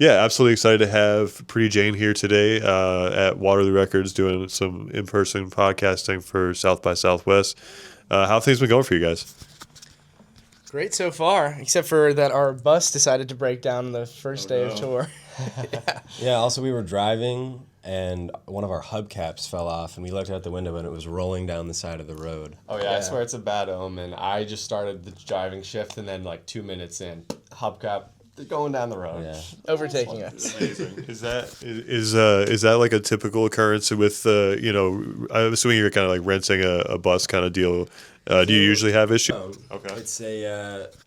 Yeah, absolutely excited to have Pretty Jane here today at Waterloo Records doing some in-person podcasting for South by Southwest. How have things been going for you guys? Great so far, except for that our bus decided to break down the first day of tour. Yeah, also we were driving and one of our hubcaps fell off and we looked out the window and it was rolling down the side of the road. Oh yeah, I swear it's a bad omen. I just started the driving shift and then like 2 minutes in, hubcap going down the road. Yeah. Overtaking us. Amazing. Is that like a typical occurrence with I'm assuming you're kind of like renting a bus kind of deal. Do you usually have issues? Okay.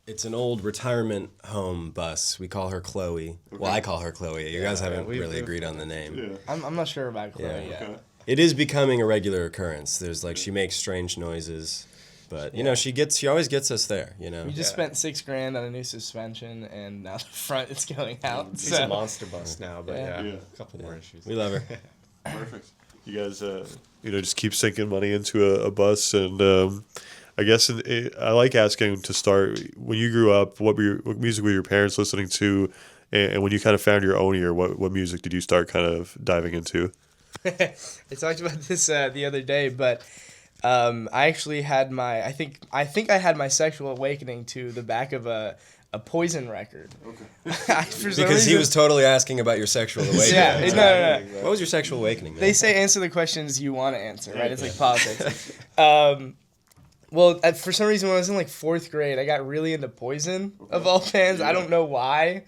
It's an old retirement home bus. We call her Chloe. Okay. Well, I call her Chloe. You guys haven't really agreed on the name. Yeah. I'm not sure about Chloe yet. Okay. It is becoming a regular occurrence. There's like she makes strange noises, but she always gets us there. We just spent $6,000 on a new suspension, and now the front is going out. It's a monster bus now, but a couple more issues. We love her. Perfect. You guys, just keep sinking money into a bus, and I guess I like asking to start. When you grew up, what music were your parents listening to, and when you kind of found your own ear, what music did you start kind of diving into? I talked about this the other day, but I actually had I think I had my sexual awakening to the back of a Poison record. Okay. Because he was totally asking about your sexual awakening. Yeah, no. What was your sexual awakening, man? They say answer the questions you want to answer, right? It's like politics. Well, for some reason, when I was in like 4th grade, I got really into Poison, of all bands. I don't know why.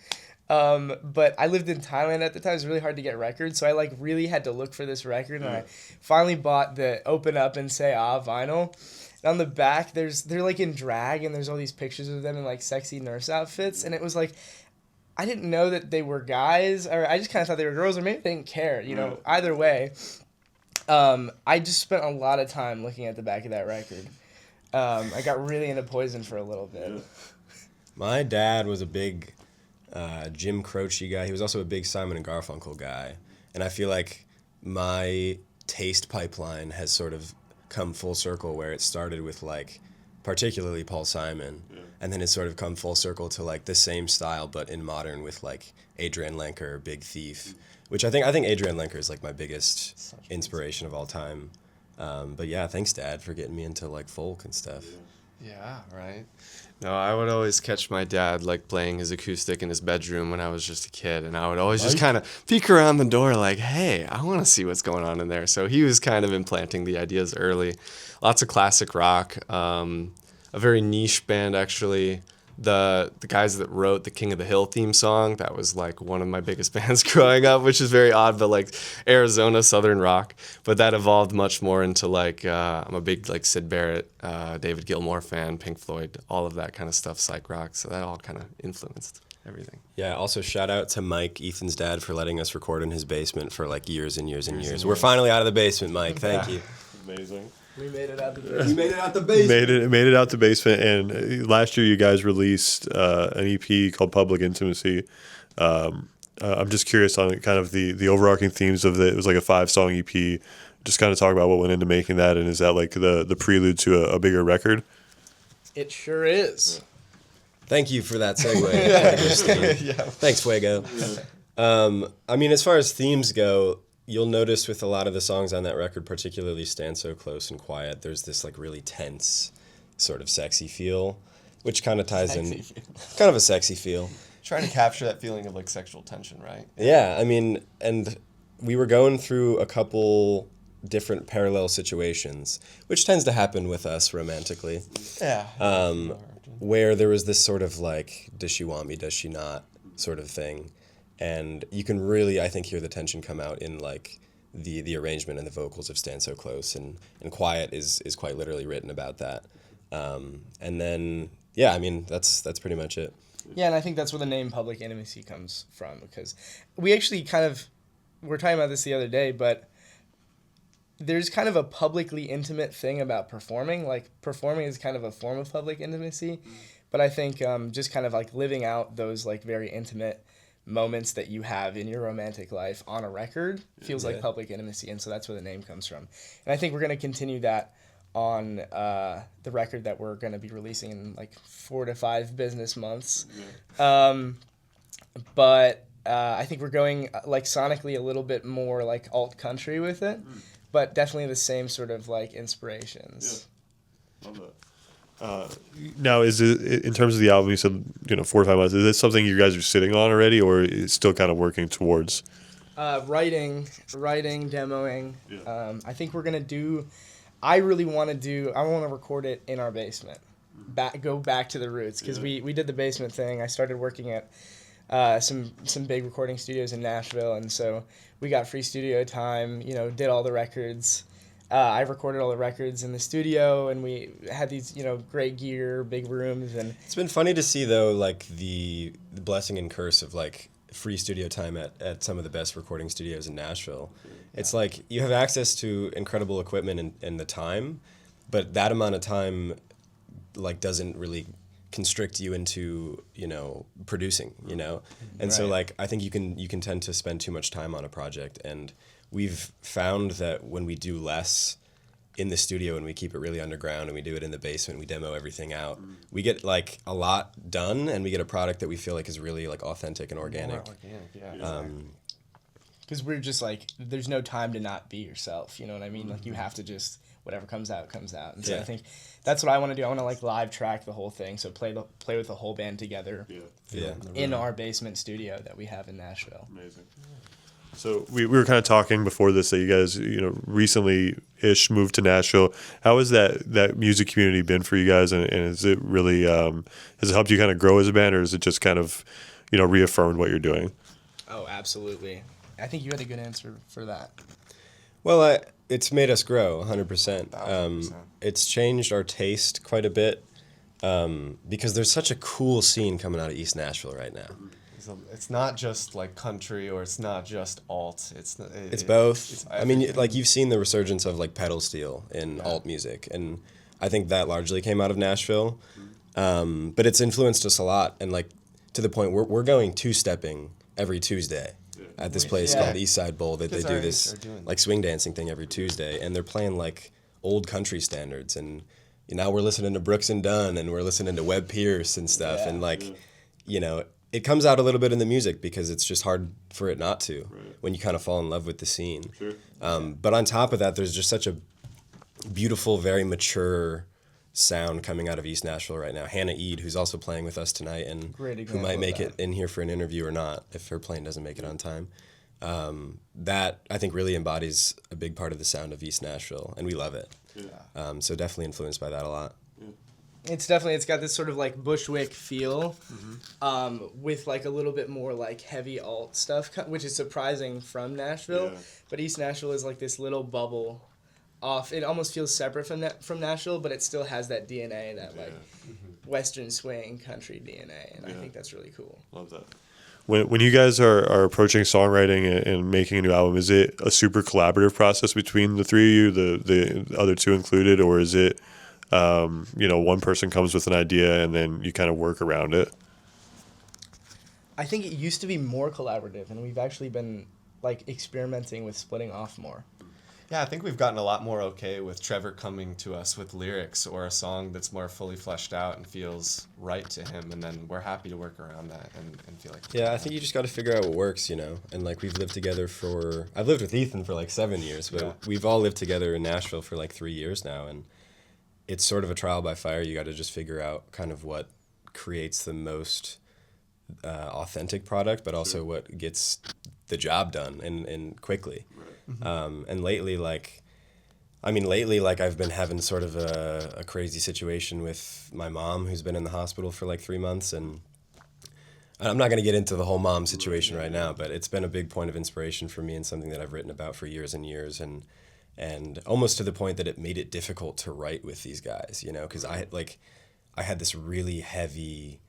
But I lived in Thailand at the time. It was really hard to get records, so I like really had to look for this record, and I finally bought the Open Up and Say Ah vinyl. And on the back, they're like in drag, and there's all these pictures of them in like sexy nurse outfits, and it was like, I didn't know that they were guys, or I just kind of thought they were girls, or maybe they didn't care, either way. I just spent a lot of time looking at the back of that record. I got really into Poison for a little bit. My dad was a big Jim Croce guy. He was also a big Simon and Garfunkel guy. And I feel like my taste pipeline has sort of come full circle, where it started with like particularly Paul Simon, and then it's sort of come full circle to like the same style but in modern with like Adrian Lenker, Big Thief, which I think Adrian Lenker is like my biggest inspiration of all time. But yeah, thanks Dad for getting me into like folk and stuff. Yeah, right. No, I would always catch my dad like playing his acoustic in his bedroom when I was just a kid, and I would always just kind of peek around the door like, hey, I want to see what's going on in there. So he was kind of implanting the ideas early. Lots of classic rock, a very niche band actually. The guys that wrote the King of the Hill theme song, that was like one of my biggest bands growing up, which is very odd, but like Arizona Southern rock. But that evolved much more into like, I'm a big like Syd Barrett, David Gilmour fan, Pink Floyd, all of that kind of stuff, psych rock. So that all kind of influenced everything. Yeah, also shout out to Mike, Ethan's dad, for letting us record in his basement for like years and years and years. We're finally out of the basement, Mike. Thank you. Amazing. We made it out the basement. Made it out the basement, and last year you guys released an EP called Public Intimacy. I'm just curious on kind of the overarching themes of it. It was like a 5-song EP. Just kind of talk about what went into making that, and is that like the prelude to a bigger record? It sure is. Thank you for that segue. Thanks, Fuego. I mean, as far as themes go, you'll notice with a lot of the songs on that record, particularly Stand So Close and Quiet, there's this like really tense sort of sexy feel, which kind of ties in, kind of a sexy feel. Trying to capture that feeling of like sexual tension, right? Yeah, I mean, and we were going through a couple different parallel situations, which tends to happen with us romantically. Yeah. Where there was this sort of like, does she want me, does she not, sort of thing. And you can really, I think, hear the tension come out in like the arrangement and the vocals of Stand So Close, and Quiet is quite literally written about that. And then, yeah, I mean, that's pretty much it. Yeah, and I think that's where the name Public Intimacy comes from, because we actually we're talking about this the other day, but there's kind of a publicly intimate thing about performing. Like, performing is kind of a form of public intimacy, but I think just kind of like living out those like very intimate moments that you have in your romantic life on a record feels like public intimacy, and so that's where the name comes from. And I think we're going to continue that on the record that we're going to be releasing in like 4 to 5 business months. But I think we're going like sonically a little bit more like alt country with it, but definitely the same sort of like inspirations. Yeah. Love that. Now, is it in terms of the album? You said 4 or 5 months. Is this something you guys are sitting on already, or is still kind of working towards? Writing, demoing. Yeah. I think we're gonna do. I want to record it in our basement. Go back to the roots because we did the basement thing. I started working at some big recording studios in Nashville, and so we got free studio time. Did all the records. I recorded all the records in the studio, and we had these, great gear, big rooms, and it's been funny to see though, like the blessing and curse of like free studio time at some of the best recording studios in Nashville. It's like you have access to incredible equipment and the time, but that amount of time like doesn't really constrict you into producing, and so like I think you can tend to spend too much time on a project, and we've found that when we do less in the studio and we keep it really underground and we do it in the basement, we demo everything out, we get like a lot done and we get a product that we feel like is really like authentic and organic. Because we're just like, there's no time to not be yourself, you know what I mean? Like you have to just, whatever comes out, comes out. And so I think that's what I want to do. I want to like live track the whole thing. So play with the whole band together in our basement studio that we have in Nashville. Amazing. So we were kind of talking before this that you guys, recently-ish moved to Nashville. How has that music community been for you guys? And is it really, has it helped you kind of grow as a band, or is it just kind of, reaffirmed what you're doing? Oh, absolutely. I think you had a good answer for that. Well, it's made us grow 100%. It's changed our taste quite a bit because there's such a cool scene coming out of East Nashville right now. It's not just like country, or it's not just alt. It's both. I mean, like you've seen the resurgence of like pedal steel in alt music, and I think that largely came out of Nashville. But it's influenced us a lot, and like to the point we're going two-stepping every Tuesday at this place called East Side Bowl that they do this like swing dancing thing every Tuesday, and they're playing like old country standards, and now we're listening to Brooks and Dunn, and we're listening to Webb Pierce and stuff, and like it comes out a little bit in the music because it's just hard for it not to when you kind of fall in love with the scene. Sure. But on top of that, there's just such a beautiful, very mature sound coming out of East Nashville right now. Hannah Eade, who's also playing with us tonight, and who might make it in here for an interview or not if her plane doesn't make it on time. That I think really embodies a big part of the sound of East Nashville, and we love it. Yeah. So definitely influenced by that a lot. It's got this sort of like Bushwick feel, with like a little bit more like heavy alt stuff, which is surprising from Nashville. Yeah. But East Nashville is like this little bubble off. It almost feels separate from Nashville, but it still has that DNA, that like Western swing country DNA, and I think that's really cool. Love that. When you guys are approaching songwriting and making a new album, is it a super collaborative process between the three of you, the other two included, or is it one person comes with an idea and then you kind of work around it? I think it used to be more collaborative, and we've actually been like experimenting with splitting off more. Yeah, I think we've gotten a lot more okay with Trevor coming to us with lyrics or a song that's more fully fleshed out and feels right to him, and then we're happy to work around that and feel like... Yeah, I think you just got to figure out what works, and like we've lived together I've lived with Ethan for like 7 years, but we've all lived together in Nashville for like 3 years now, and it's sort of a trial by fire. You got to just figure out kind of what creates the most authentic product, but also what gets the job done and quickly. Right. And lately, I've been having sort of a crazy situation with my mom, who's been in the hospital for like 3 months, and I'm not going to get into the whole mom situation right now, but it's been a big point of inspiration for me and something that I've written about for years and years, and almost to the point that it made it difficult to write with these guys, because I had this really heavy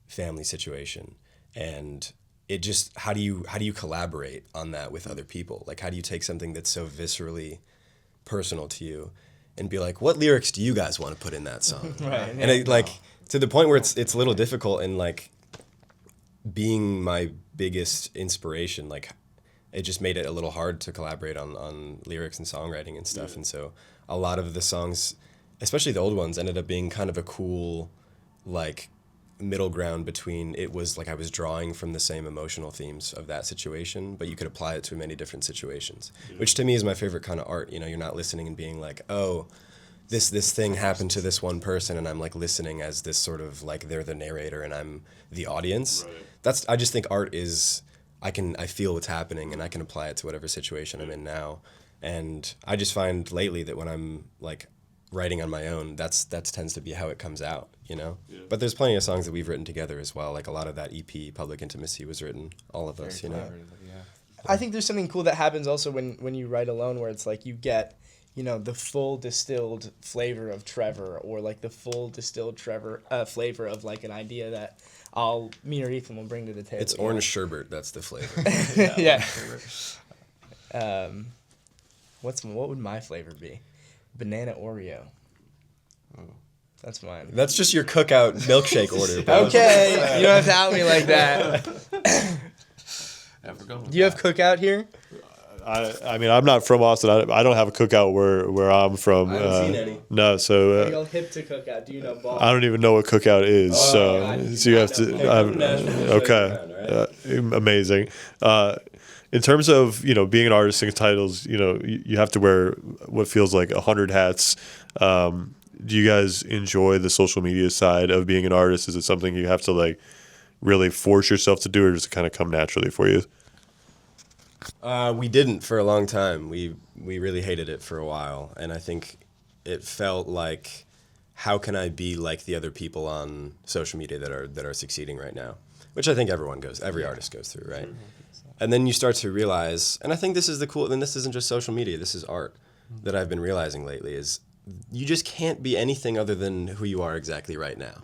family situation, and it just, how do you collaborate on that with other people? Like, how do you take something that's so viscerally personal to you and be like, what lyrics do you guys want to put in that song? Right. And it, like, to the point where it's a little difficult, and like being my biggest inspiration, like it just made it a little hard to collaborate on lyrics and songwriting and stuff. And so a lot of the songs, especially the old ones, ended up being kind of a cool, like, middle ground between it was like I was drawing from the same emotional themes of that situation, but you could apply it to many different situations, which to me is my favorite kind of art. You know, you're not listening and being like, oh, this thing happened to this one person, and I'm like listening as this sort of like they're the narrator and I'm the audience. Right. I just think art is I feel what's happening and I can apply it to whatever situation I'm in now. And I just find lately that when I'm like writing on my own, that tends to be how it comes out, you know? Yeah. But there's plenty of songs that we've written together as well. Like a lot of that EP, Public Intimacy, was written, all of us, you know? Yeah. I think there's something cool that happens also when you write alone, where it's like you get, you know, the full distilled flavor of Trevor, or like the full distilled flavor of like an idea that me or Ethan will bring to the table. It's orange sherbet, that's the flavor. Yeah. What would my flavor be? Banana Oreo. Oh, that's mine. That's just your cookout milkshake order. Bro. Okay, you don't have to out me like that. Do you have cookout here? I mean, I'm not from Austin. I don't have a cookout where I'm from. I haven't seen any. No, so. Are you all hip to cookout? Do you know ball? I don't even know what cookout is. So you have to. Okay. Amazing. In terms of, you know, being an artist singing titles, you know, you have to wear what feels like 100 hats. Do you guys enjoy the social media side of being an artist? Is it something you have to like really force yourself to do, or does it kind of come naturally for you? We didn't for a long time. We really hated it for a while, and I think it felt like, how can I be like the other people on social media that are succeeding right now? Which I think every artist goes through, right? And then you start to realize, and I think this is and this isn't just social media, this is art that I've been realizing lately, is you just can't be anything other than who you are exactly right now.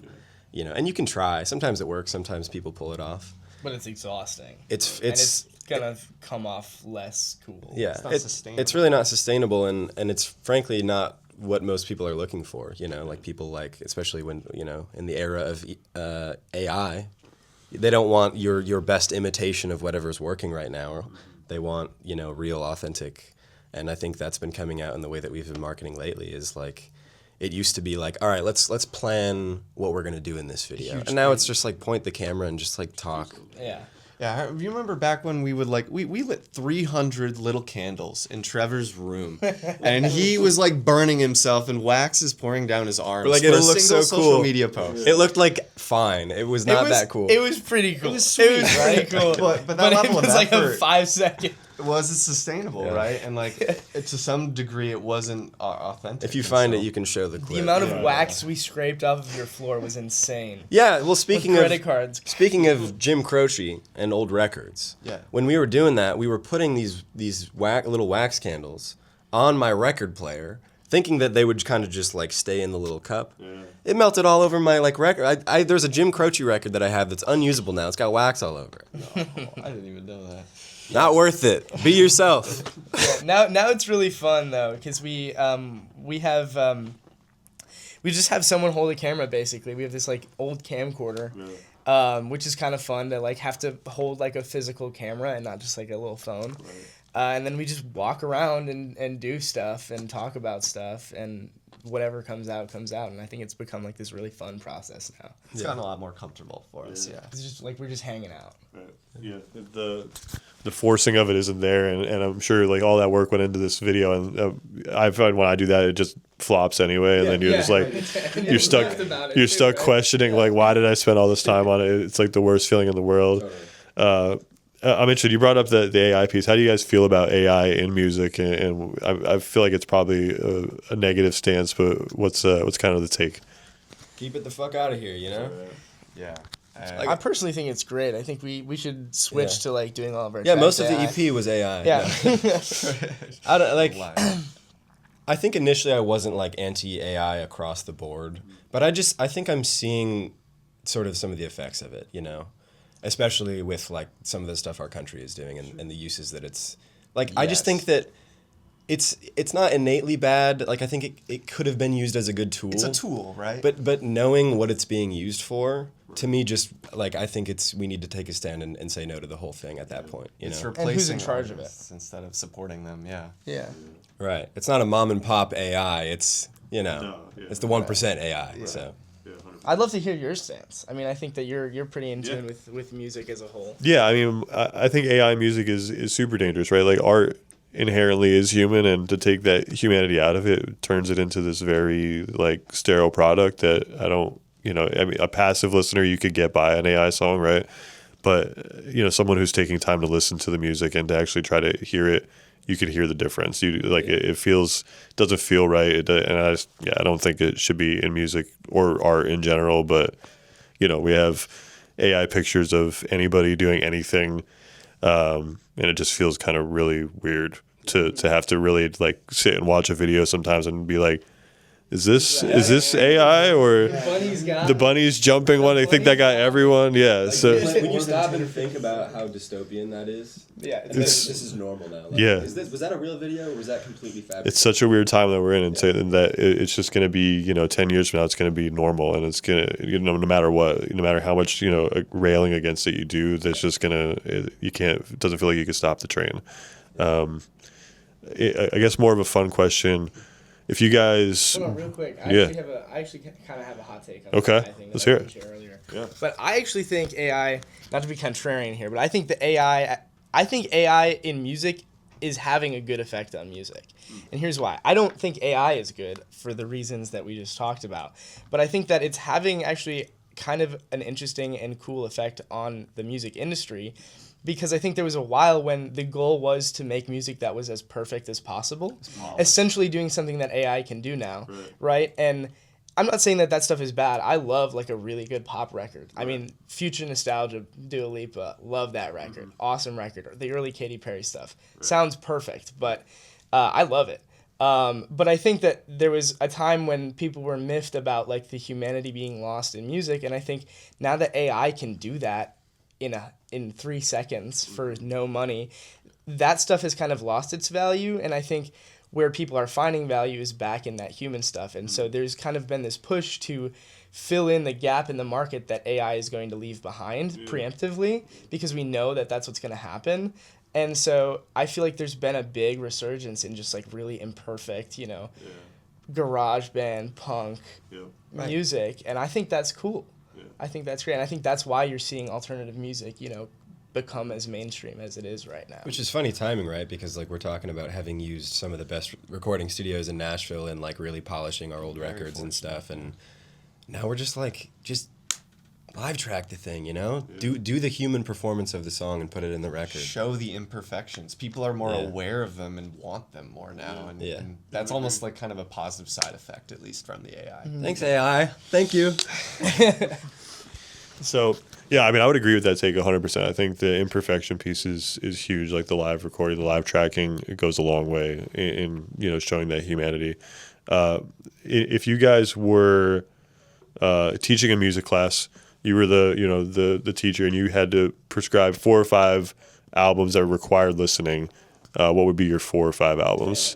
You know, and you can try. Sometimes it works, sometimes people pull it off. But it's exhausting. It's gonna come off less cool. Yeah, it's not sustainable. It's really not sustainable, and it's frankly not what most people are looking for. You know, like people like, especially when, you know, in the era of AI, they don't want your best imitation of whatever's working right now. They want, you know, real, authentic. And I think that's been coming out in the way that we've been marketing lately, is like, it used to be like, all right, let's plan what we're gonna do in this video, and now it's just like point the camera and just like talk. Yeah. Yeah, you remember back when we would like we lit 300 little candles in Trevor's room, and he was like burning himself, and wax is pouring down his arms. Like, for it a looked single so social cool. media post. It looked like fine. It was not that cool. It was pretty cool. It was sweet, It was pretty cool. But that but level it was of like a effort 5-second. Was it sustainable, right? And like to some degree, it wasn't authentic. If you find it, you can show the clip. The amount of wax we scraped off of your floor was insane. Yeah, well, speaking With of credit cards. Speaking of Jim Croce and old records, when we were doing that, we were putting these little wax candles on my record player, thinking that they would kind of just like stay in the little cup. Yeah. It melted all over my like record. There's a Jim Croce record that I have that's unusable now. It's got wax all over it. Oh, I didn't even know that. Not worth it. Be yourself. Now it's really fun though, because we just have someone hold a camera. Basically, we have this like old camcorder, which is kind of fun to like have to hold like a physical camera and not just like a little phone. Right. And then we just walk around and do stuff and talk about stuff, and whatever comes out. And I think it's become like this really fun process now. It's gotten a lot more comfortable for us. Yeah. It's just like we're just hanging out. Right. Yeah. The forcing of it isn't there, and I'm sure like all that work went into this video, and I find when I do that it just flops anyway, and then you're just like you're stuck questioning like, why did I spend all this time on it? It's like the worst feeling in the world. I'm interested. You brought up the AI piece. How do you guys feel about AI in music? And I feel like it's probably a negative stance, but what's kind of the take? Keep it the fuck out of here, you know? Yeah. I personally think it's great. I think we should switch to like doing all of our most of AI. the EP was AI. Yeah. I don't like. I think initially I wasn't like anti-AI across the board, but I think I'm seeing sort of some of the effects of it, you know, especially with like some of the stuff our country is doing and the uses that it's like. I just think that it's not innately bad. Like, I think it could have been used as a good tool. It's a tool, right? But knowing what it's being used for, to me, just like, I think we need to take a stand and say no to the whole thing at that point. You it's know? replacing and who's in charge of it instead of supporting them? Yeah. Yeah. Right. It's not a mom and pop AI. It's, you know, it's the 1% AI. Right. So. Yeah, 100%. I'd love to hear your stance. I mean, I think that you're pretty in tune with music as a whole. Yeah, I mean, I think AI music is super dangerous, right? Like art inherently is human, and to take that humanity out of it turns it into this very like sterile product that I don't, I mean, a passive listener, you could get by an AI song, right? But someone who's taking time to listen to the music and to actually try to hear it, you could hear the difference. You like it doesn't feel right, and I don't think it should be in music or art in general. But we have AI pictures of anybody doing anything, and it just feels kind of really weird to have to really like sit and watch a video sometimes and be like, is this AI or the bunny's jumping one? I think that got everyone. Yeah. Like, So when you stop and think about how dystopian that is, this is normal now. Like, yeah. Was that a real video or was that completely fabricated? It's such a weird time that we're in, and saying that it's just going to be 10 years from now, it's going to be normal, and it's going to no matter what, no matter how much railing against it you do, that's just you can't. It doesn't feel like you can stop the train. I guess more of a fun question. If you guys... Hold on, real quick. I actually kind of have a hot take on okay, the AI thing. Let's hear it. Earlier. Yeah. But I actually think AI, not to be contrarian here, but I think AI in music is having a good effect on music. And here's why. I don't think AI is good for the reasons that we just talked about. But I think that it's having actually kind of an interesting and cool effect on the music industry, because I think there was a while when the goal was to make music that was as perfect as possible, essentially doing something that AI can do now, right? And I'm not saying that stuff is bad. I love like a really good pop record. I mean, Future Nostalgia, Dua Lipa, love that record. Awesome record. The early Katy Perry stuff. Sounds perfect, but I love it. But I think that there was a time when people were miffed about like the humanity being lost in music, and I think now that AI can do that in 3 seconds for no money, that stuff has kind of lost its value, and I think where people are finding value is back in that human stuff. And so there's kind of been this push to fill in the gap in the market that AI is going to leave behind preemptively, because we know that that's what's going to happen. And so I feel like there's been a big resurgence in just like really imperfect, garage band punk music, and I think that's cool. I think that's great, and I think that's why you're seeing alternative music, become as mainstream as it is right now. Which is funny timing, right? Because like we're talking about having used some of the best recording studios in Nashville and like really polishing our old records and stuff, and now we're just live track the thing, do the human performance of the song and put it in the record. Show the imperfections. People are more aware of them and want them more now, and that's almost like kind of a positive side effect, at least from the AI. Thanks, AI. Thank you. So, yeah, I mean, I would agree with that take 100%. I think the imperfection piece is huge. Like the live recording, the live tracking, it goes a long way in showing that humanity. If you guys were teaching a music class, you were the teacher, and you had to prescribe 4 or 5 albums that required listening, what would be your 4 or 5 albums?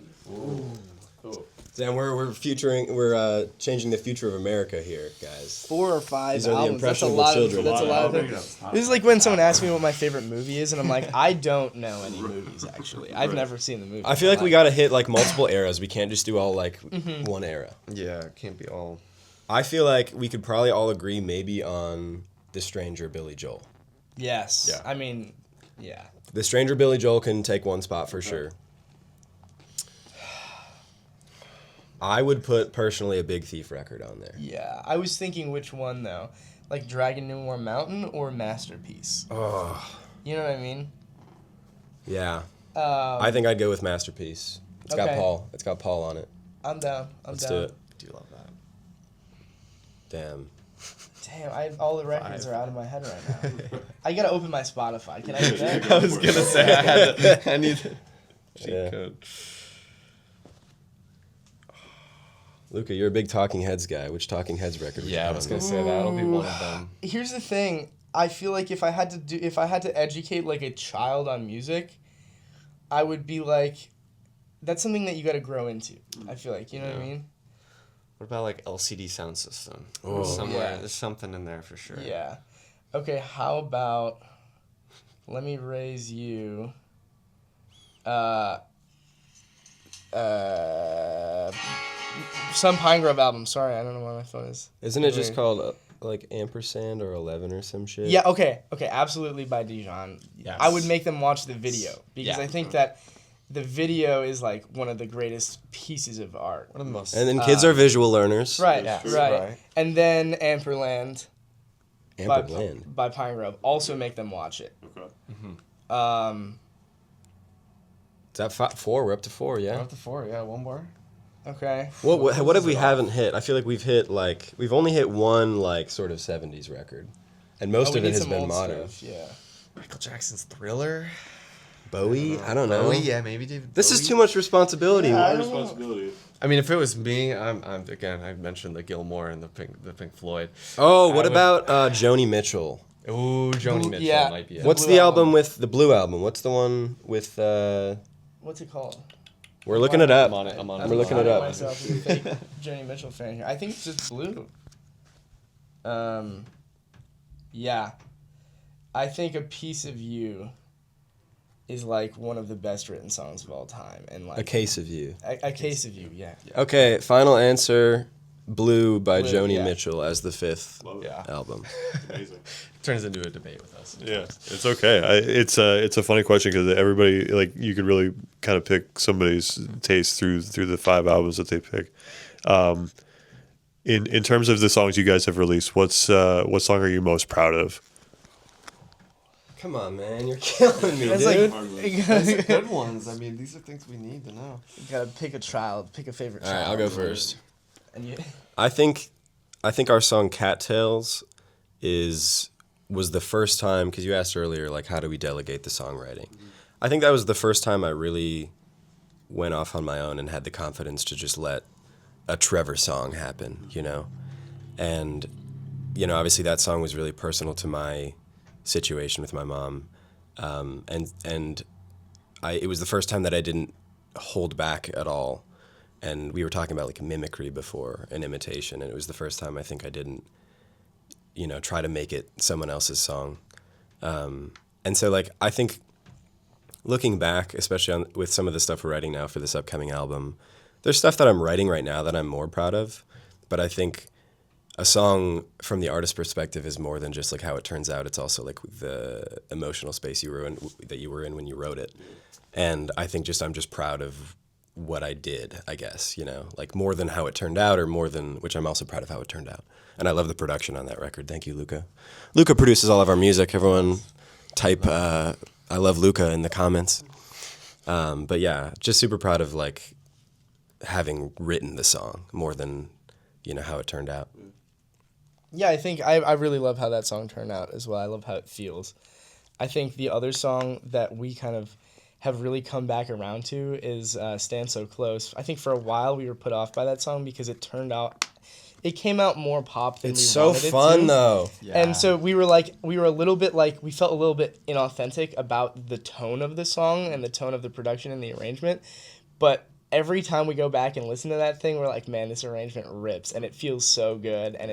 Sam, we're changing the future of America here, guys. 4 or 5 These are albums. the That's a impressionable lot children. That's a lot of things. This is like when someone asks me what my favorite movie is, and I'm like, I don't know any movies actually. I've never seen the movie. I feel like we gotta hit like multiple eras. We can't just do all like one era. Yeah, it can't be all. I feel like we could probably all agree maybe on The Stranger, Billy Joel. Yes. Yeah. I mean, yeah. The Stranger, Billy Joel can take one spot for sure. I would put personally a Big Thief record on there. Yeah. I was thinking which one though, like Dragon No More Mountain or Masterpiece. Oh. You know what I mean? Yeah. I think I'd go with Masterpiece. It's got Okay. Paul. It's got Paul on it. I'm down. Let's down. do it. I do love that. Damn. Damn, all the records are out of my head right now. I gotta open my Spotify. Can I do that? I was gonna say I need the cheat Yeah. code. Luca, you're a big Talking Heads guy. Which Talking Heads record? would you Yeah, I put was on gonna there? say that'll be one of them. Here's the thing. I feel like if I had to educate like a child on music, I would be like, that's something that you got to grow into. I feel like, you know what I mean? What about like LCD Sound System? Oh. Somewhere, Yeah. there's something in there for sure. Yeah. Okay, how about, let me raise you, some Pine Grove album. Sorry, I don't know why my phone is. Isn't it just called like ampersand or 11 or some shit? Yeah. Okay. Absolutely by Dijon. Yes. I would make them watch the video because Yeah. I think that the video is like one of the greatest pieces of art. One of the most. And then kids are visual learners. Right. Yes, Right. right. And then Amperland. Amperland. By Pine Grove. Also make them watch it. Okay. Is that 4? We're up to 4, yeah? Up to 4, yeah, one more. Okay. What have we haven't hit? I feel like we've only hit one like sort of 70s record. And most we of it did has some been old modern. stuff, yeah. Michael Jackson's Thriller. Bowie? I don't know. Bowie, yeah, maybe David. This Bowie. is too much responsibility. Yeah, Responsibility. I mean, if it was me, I'm again. I mentioned the Gilmore and the Pink Floyd. Oh, what I would- about Joni Mitchell? Ooh, Joni Mitchell yeah. might be it. What's Blue the album. album with the Blue album? What's the one with What's it called? We're looking it up. I'm on it. I'm on it. We're looking it up. Myself as a fake Joni Mitchell fan here. I think it's just Blue. Yeah. I think A Piece of You is like one of the best written songs of all time, and like A Case of You. A Case of You, yeah. Okay, final answer. Blue by Blue, Joni yeah. Mitchell as the 5th Love it. Yeah. album. Amazing. Turns into a debate with us. Yeah, it's okay. It's a funny question because everybody, like, you could really kind of pick somebody's taste through the 5 albums that they pick. In terms of the songs you guys have released, what song are you most proud of? Come on, man, you're killing me, That's dude. like Those are good ones. I mean, these are things we need to know. you gotta pick a child, pick a favorite All child. right, I'll go first. And you, I think our song Cattails was the first time, because you asked earlier, like, how do we delegate the songwriting? I think that was the first time I really went off on my own and had the confidence to just let a Trevor song happen, you know? And, you know, obviously that song was really personal to my situation with my mom. It was the first time that I didn't hold back at all. And we were talking about like mimicry before and imitation, and it was the first time I think I didn't, you know, try to make it someone else's song. And so like I think looking back, especially with some of the stuff we're writing now for this upcoming album, there's stuff that I'm writing right now that I'm more proud of, but I think a song from the artist's perspective is more than just like how it turns out. It's also like the emotional space that you were in when you wrote it. And I think I'm just proud of what I did, I guess, you know, like more than how it turned out, or more than, which I'm also proud of how it turned out. And I love the production on that record. Thank you, Luca. Luca produces all of our music. Everyone type I love Luca in the comments. But yeah, just super proud of like having written the song more than, you know, how it turned out. yeah, I think I really love how that song turned out as well. I love how it feels. I think the other song that we kind of have really come back around to is Stand So Close. I think for a while we were put off by that song because it came out more pop than It's we so wanted it fun to. though. Yeah. And so we felt a little bit inauthentic about the tone of the song and the tone of the production and the arrangement. But every time we go back and listen to that thing, we're like, man, this arrangement rips, and it feels so good, and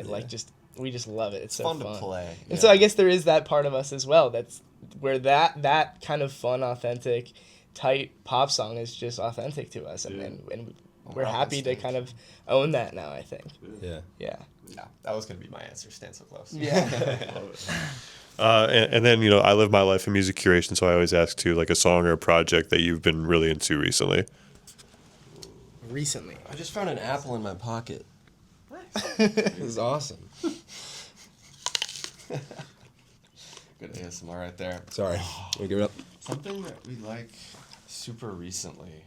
we just love it. It's so fun fun to play. And so I guess there is that part of us as well. That's where that kind of fun, authentic, tight pop song is just authentic to us, and we're up on happy to stage. kind of own that now. I think. Yeah. Yeah. Yeah, that was gonna be my answer. Stand So Close. Yeah. And then, you know, I live my life in music curation, so I always ask too, like a song or a project that you've been really into recently. Recently. I just found an apple in my pocket. This is awesome. Good ASMR right there. Sorry. We give it up. Something that we like super recently.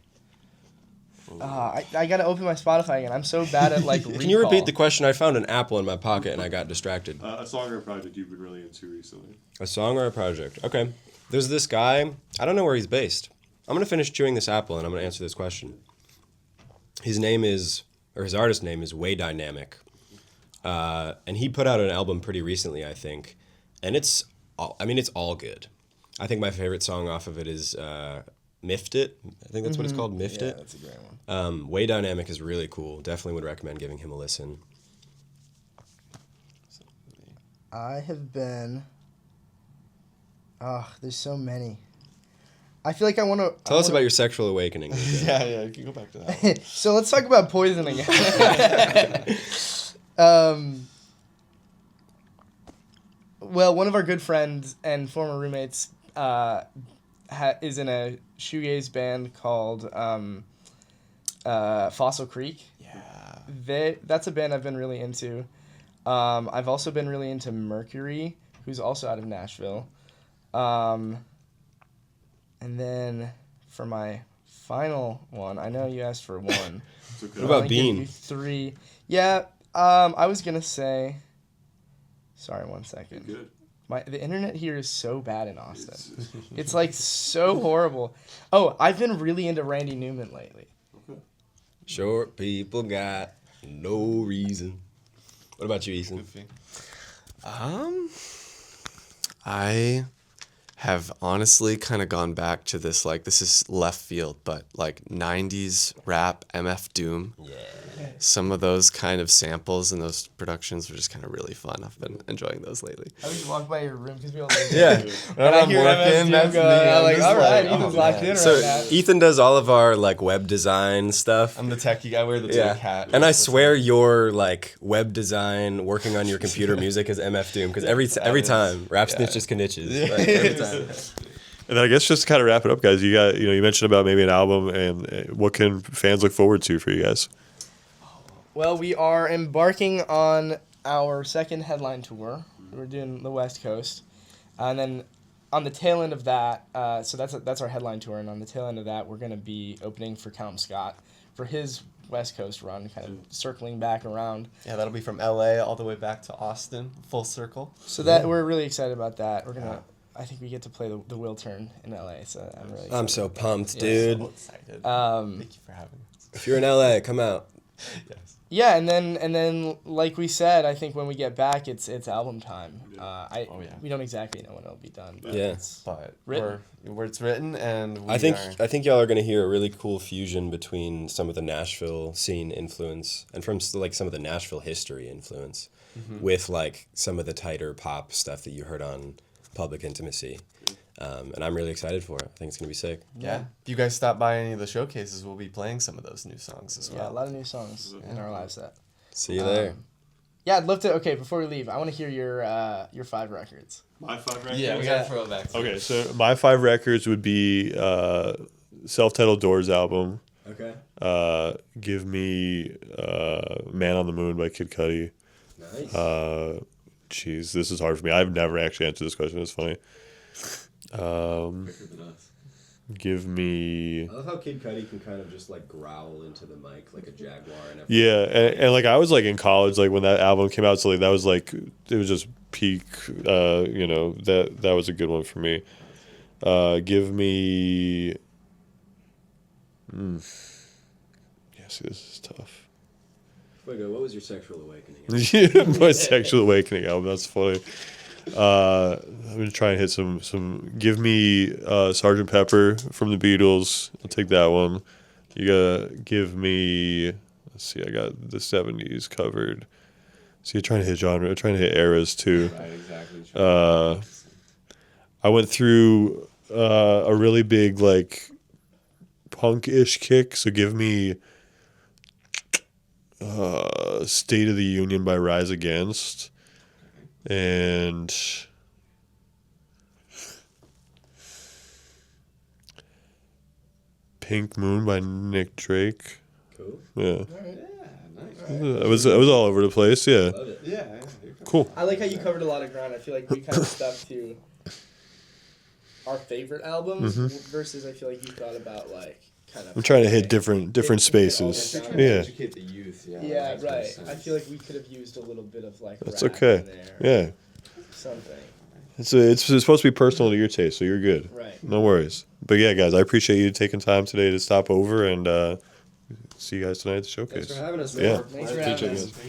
I gotta open my Spotify again. I'm so bad at like. Can you repeat the question? I found an apple in my pocket and I got distracted. A song or a project you've been really into recently. A song or a project? Okay. There's this guy. I don't know where he's based. I'm gonna finish chewing this apple and I'm gonna answer this question. His artist name is Way Dynamic, and he put out an album pretty recently, I think, and it's all good. I think my favorite song off of it is Miffed It. I think that's what it's called, Miffed It. That's a great one. Way Dynamic is really cool. Definitely would recommend giving him a listen. I have been. Oh, there's so many. I feel like I want to Tell us about your sexual awakening. Yeah, you can go back to that one. So let's talk about Poison again. Well, one of our good friends and former roommates is in a shoegaze band called Fossil Creek. Yeah. That's a band I've been really into. I've also been really into Mercury, who's also out of Nashville. And then for my final one, I know you asked for one. What about Bean? 3. Yeah, I was going to say... Sorry, 1 second. Good. The internet here is so bad in Austin. It's like so horrible. Oh, I've been really into Randy Newman lately. Short people got no reason. What about you, Ethan? I have honestly kind of gone back to this, like, this is left field, but like 90s rap, MF Doom. Yeah. Some of those kind of samples and those productions were just kind of really fun. I've been enjoying those lately. I just walk by your room because we all live Yeah. there. And I hear MF Doom going, I'm like, all right, Ethan's locked in So right now. Ethan does all of our like web design stuff. I'm the techie guy. I wear the Yeah. hat. And I swear your like web design, working on your computer music is MF Doom because every time rap snitches caniches. Like, every time. And then I guess just to kind of wrap it up, guys, you mentioned about maybe an album, and what can fans look forward to for you guys? Well, we are embarking on our second headline tour. We're doing the West Coast. And then on the tail end of that, so that's our headline tour, and on the tail end of that, we're going to be opening for Callum Scott for his West Coast run, kind of circling back around. Yeah, that'll be from LA all the way back to Austin, full circle. So that we're really excited about that. We're going to... I think we get to play the Will Turn in LA, so I'm really excited. I'm so pumped, Yeah. dude. So excited. Thank you for having us. If you're in LA, come out. Yes. Yeah, and then like we said, I think when we get back, it's album time. We don't exactly know when it'll be done. But Yeah. it's But written. where it's written, and I think y'all are gonna hear a really cool fusion between some of the Nashville scene influence and from like some of the Nashville history influence, with like some of the tighter pop stuff that you heard on Public Intimacy, and I'm really excited for it. I think it's gonna be sick. Yeah. If you guys stop by any of the showcases, we'll be playing some of those new songs as Yeah, well. a lot of new songs in our live set. See you there. Yeah, I'd love to. Okay, before we leave, I want to hear your 5 records. My 5 records? Yeah, we gotta throw it back. Okay, so my 5 records would be self-titled Doors album. Okay. Give me Man on the Moon by Kid Cudi. Nice. Jeez, this is hard for me. I've never actually answered this question. It's funny. Give me... I love how Kid Cudi can kind of just like growl into the mic like a jaguar and everything. Yeah, and like I was like in college, like when that album came out, so like that was like, it was just peak, that was a good one for me. Give me... Yeah, see, this is tough. Fuego, what was your sexual awakening? Yeah, my sexual awakening album. That's funny. I'm gonna try and hit some. Give me Sgt. Pepper from the Beatles. I'll take that one. You gotta give me. Let's see. I got the '70s covered. So you're trying to hit genre. Trying to hit eras too. Right, exactly. I went through a really big like punk-ish kick. So give me. State of the Union by Rise Against, and Pink Moon by Nick Drake. Cool. Yeah, Nice. I was all over the place. Yeah, Love it. Yeah. cool. I like how you covered a lot of ground. I feel like we kind of stuck to our favorite albums versus I feel like you thought about like kind of. I'm trying to hit different spaces. Trying Yeah, Educate the youth. Yeah, right. I feel like we could have used a little bit of like. that's rap okay. in there, Yeah, something. it's supposed to be personal to your taste, so you're good. Right. No worries. But yeah, guys, I appreciate you taking time today to stop over and see you guys tonight at the showcase. Thanks for having us, man. Yeah. Thanks for Appreciate having it, us. guys.